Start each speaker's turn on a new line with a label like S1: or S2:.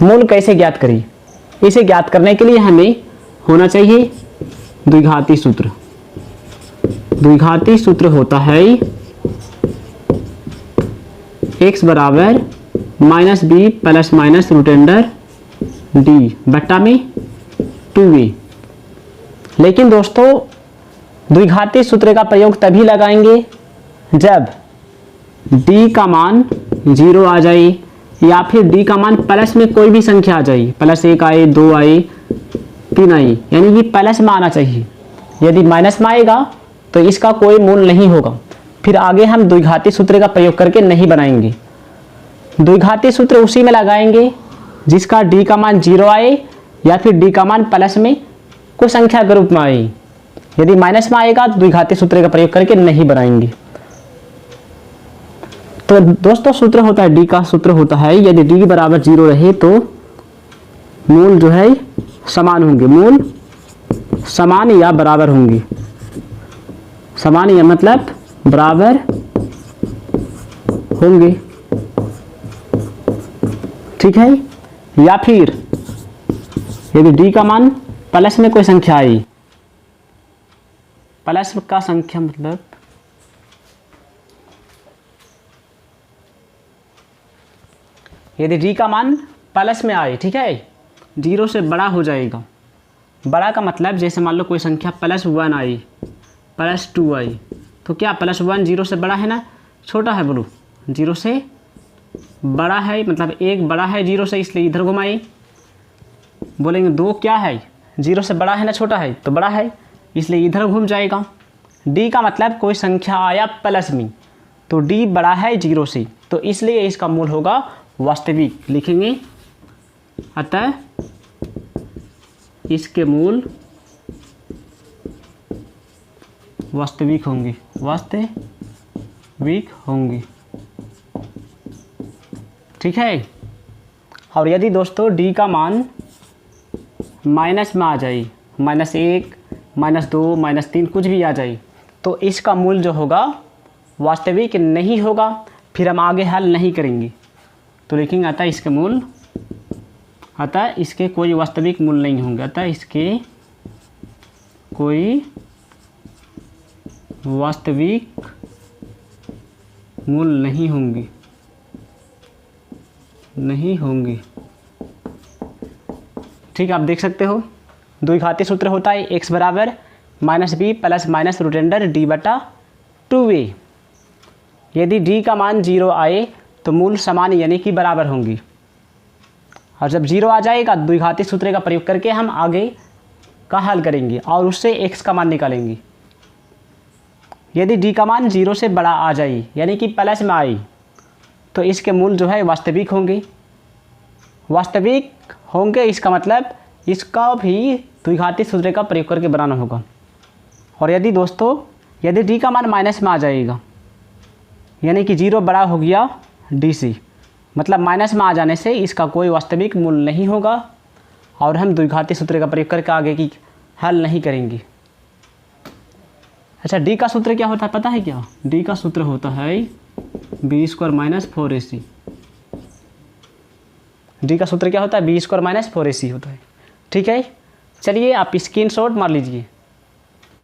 S1: मूल कैसे ज्ञात करें? इसे ज्ञात करने के लिए हमें होना चाहिए द्विघाती सूत्र। द्विघाती सूत्र होता है x बराबर minus b plus minus root under d बट्टा में 2a। लेकिन दोस्तों द्विघाती सूत्र का प्रयोग तभी लगाएंगे जब d का मान 0 आ जाए या फिर d का मान प्लस में कोई भी संख्या आ जाए, प्लस 1 आए, 2 आए, 3 आए, यानी कि प्लस में आना चाहिए। यदि माइनस में आएगा तो इसका कोई मूल नहीं होगा। फिर आगे हम द्विघाती सूत्र का प्रयोग करके नहीं बनाएंगे। द्विघाती सूत्र उसी में लगाएंगे जिसका d का मान 0 आए या फिर d का मान प्लस में कोई संख्या के रूप में आए। यदि माइनस में आएगा तो द्विघाती सूत्र का प्रयोग करके नहीं बनाएंगे। तो दोस्तों सूत्र होता है d का सूत्र होता है यदि d बराबर 0 रहे तो मूल जो है समान होंगे, मूल समान या बराबर होंगे। समान या मतलब बराबर होंगे, ठीक है। या फिर यदि d का मान प्लस में कोई संख्या आई, प्लस का संख्या मतलब यदि d का मान प्लस में आए, ठीक है, 0 से बड़ा हो जाएगा। बड़ा का मतलब जैसे मान लो कोई संख्या +1 आई, +2 आई, तो क्या +1 0 से बड़ा है ना, छोटा है बोलो, 0 से बड़ा है, मतलब एक बड़ा है 0 से, इसलिए इधर घुमाई। बोलेंगे 2 क्या है, 0 से बड़ा है ना छोटा है, तो बड़ा है, इसलिए इधर घूम जाएगा। d का मतलब कोई संख्या आया प्लस में, तो d बड़ा है 0 से, तो इसलिए इसका मूल होगा वास्तविक, लिखेंगे। अतः इसके मूल वास्तविक होंगे, वास्तविक होंगे, ठीक है। और यदि दोस्तों d का मान माइनस में आ जाए, -1, -2, -3 कुछ भी आ जाए, तो इसका मूल जो होगा वास्तविक नहीं होगा। फिर हम आगे हल नहीं करेंगे, तो लिखेंगे अतः इसके मूल, अतः इसके कोई वास्तविक मूल नहीं होंगे, अतः इसके कोई वास्तविक मूल नहीं होंगे, नहीं होंगे, ठीक है। आप देख सकते हो द्विघाती सूत्र होता है x बराबर -b plus minus root under d बटा 2a। यदि d का मान 0 आए तो मूल समान यानी कि बराबर होंगी, और जब 0 आ जाएगा द्विघाती सूत्र का प्रयोग करके हम आगे का हल करेंगे और उससे x का मान निकालेंगे। यदि d का मान 0 से बड़ा आ जाए यानी कि प्लस में आए, तो इसके मूल जो है वास्तविक होंगे, वास्तविक होंगे। इसका मतलब इसका भी द्विघाती सूत्र का प्रयोग करके बनाना होगा। और यदि दोस्तों यदि d का मान माइनस में आ जाएगा यानी कि 0 बड़ा हो गया d से, मतलब माइनस में आ जाने से इसका कोई वास्तविक मूल नहीं होगा और हम द्विघाती सूत्र का प्रयोग करके आगे की हल नहीं करेंगे। अच्छा, d का सूत्र क्या होता है पता है क्या? d का सूत्र होता है b² - 4ac। d का सूत्र क्या होता है? b² - 4ac होता है, ठीक है। चलिए आप स्क्रीनशॉट मार लीजिए।